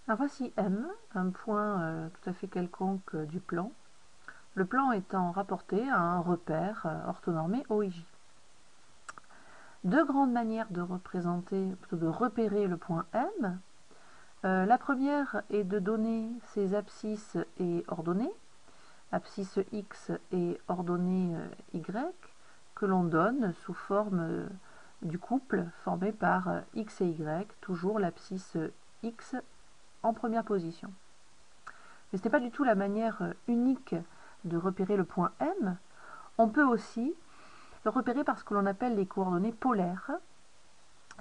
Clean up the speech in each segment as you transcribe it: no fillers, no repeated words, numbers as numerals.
Alors voici M, un point tout à fait quelconque du plan. Le plan étant rapporté à un repère orthonormé OIJ. Deux grandes manières de représenter, plutôt de repérer le point M. La première est de donner ses abscisses et ordonnées, abscisse X et ordonnée Y, que l'on donne sous forme du couple formé par X et Y, toujours l'abscisse X en première position. Mais ce n'est pas du tout la manière unique de repérer le point M. On peut aussi le repérer par ce que l'on appelle les coordonnées polaires.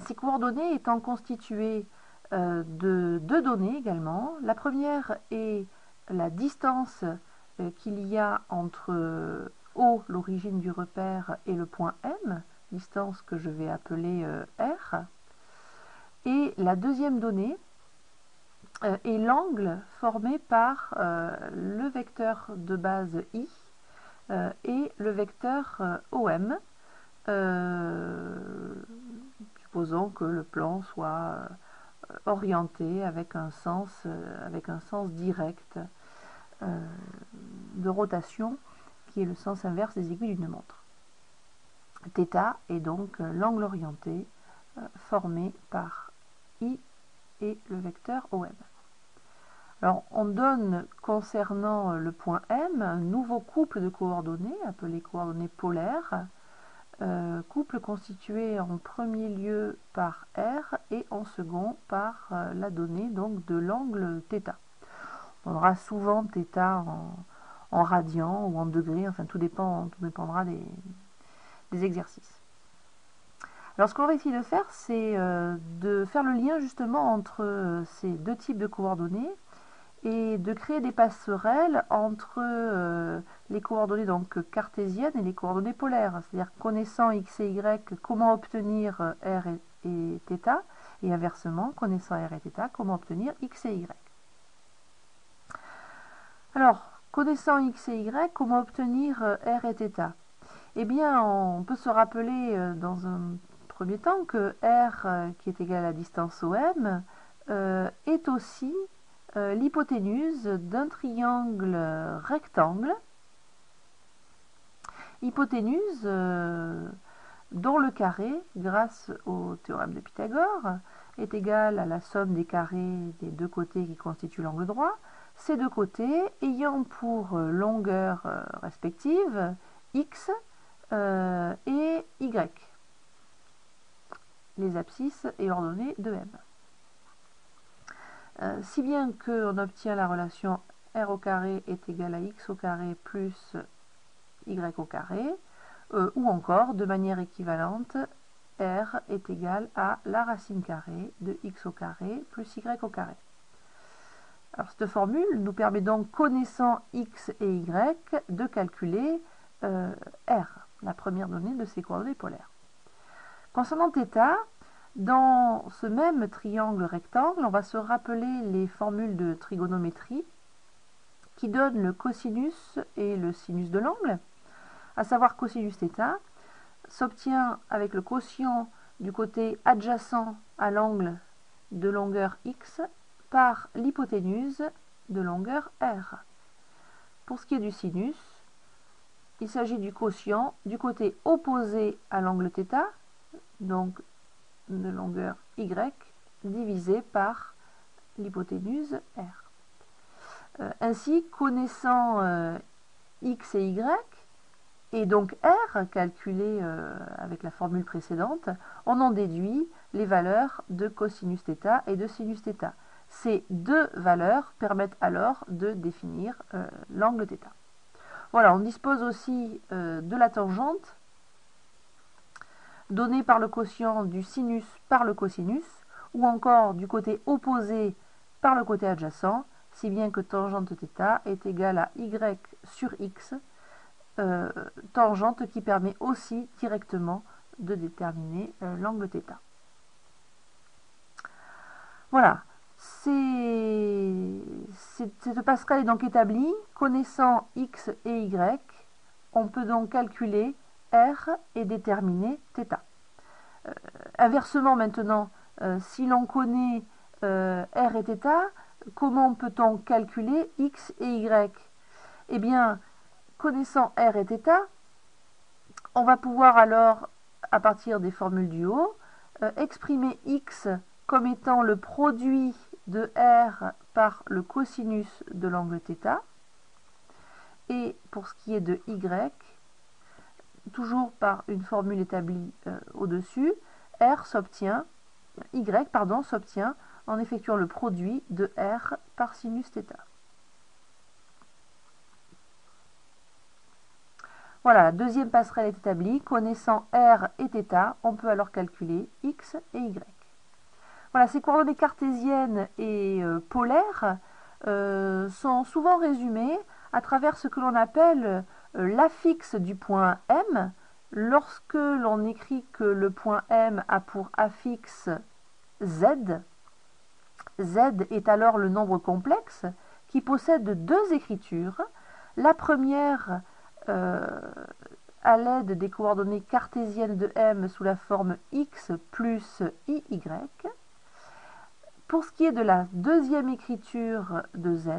Ces coordonnées étant constituées de deux données également. La première est la distance qu'il y a entre O, l'origine du repère, et le point M, distance que je vais appeler R. Et la deuxième donnée est l'angle formé par le vecteur de base I et le vecteur OM, supposons que le plan soit orienté avec un sens direct de rotation, qui est le sens inverse des aiguilles d'une montre. Θ est donc l'angle orienté formé par I et le vecteur OM. Alors, on donne concernant le point M un nouveau couple de coordonnées, appelé coordonnées polaires, couple constitué en premier lieu par R et en second par la donnée donc, de l'angle θ. On donnera souvent θ en radians ou en degrés, enfin tout dépendra des exercices. Alors ce qu'on va essayer de faire, c'est de faire le lien justement entre ces deux types de coordonnées et de créer des passerelles entre les coordonnées donc cartésiennes et les coordonnées polaires. C'est-à-dire connaissant x et y, comment obtenir r et θ, et inversement, connaissant r et θ, comment obtenir x et y. Alors, connaissant x et y, comment obtenir r et θ? Eh bien, on peut se rappeler dans un premier temps que r, qui est égal à la distance OM, est aussi l'hypoténuse d'un triangle rectangle, hypoténuse dont le carré, grâce au théorème de Pythagore, est égal à la somme des carrés des deux côtés qui constituent l'angle droit, ces deux côtés ayant pour longueur respective x et y, les abscisses et ordonnées de M. Si bien qu'on obtient la relation r au carré est égal à x au carré plus y au carré, ou encore, de manière équivalente, r est égal à la racine carrée de x au carré plus y au carré. Alors cette formule nous permet donc, connaissant x et y, de calculer r, la première donnée de ces coordonnées polaires. Concernant θ, dans ce même triangle rectangle, on va se rappeler les formules de trigonométrie qui donnent le cosinus et le sinus de l'angle, à savoir cosinus θ s'obtient avec le quotient du côté adjacent à l'angle de longueur x par l'hypoténuse de longueur r. Pour ce qui est du sinus, il s'agit du quotient du côté opposé à l'angle θ, donc de longueur y, divisé par l'hypoténuse r. Ainsi, connaissant x et y, et donc r, calculé avec la formule précédente, on en déduit les valeurs de cosinus θ et de sinus θ. Ces deux valeurs permettent alors de définir l'angle θ. Voilà, on dispose aussi de la tangente, donnée par le quotient du sinus par le cosinus, ou encore du côté opposé par le côté adjacent, si bien que tangente θ est égale à y sur x, tangente qui permet aussi directement de déterminer l'angle θ. Voilà, cette passerelle est donc établie. Connaissant x et y, on peut donc calculer r et déterminer θ. Inversement maintenant, si l'on connaît r et θ, comment peut-on calculer x et y? Eh bien, connaissant r et θ, on va pouvoir alors, à partir des formules du haut, exprimer x comme étant le produit de r par le cosinus de l'angle θ. Et pour ce qui est de y, toujours par une formule établie au-dessus, y s'obtient en effectuant le produit de r par sinus θ. Voilà, la deuxième passerelle est établie. Connaissant r et θ, on peut alors calculer x et y. Voilà, ces coordonnées cartésiennes et polaires sont souvent résumées à travers ce que l'on appelle l'affixe du point M. Lorsque l'on écrit que le point M a pour affixe Z, Z est alors le nombre complexe qui possède deux écritures. La première à l'aide des coordonnées cartésiennes de M sous la forme x plus iy. Pour ce qui est de la deuxième écriture de Z,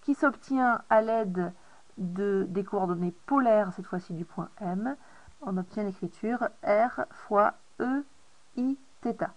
qui s'obtient à l'aide des coordonnées polaires, cette fois-ci du point M, on obtient l'écriture R fois E I θ.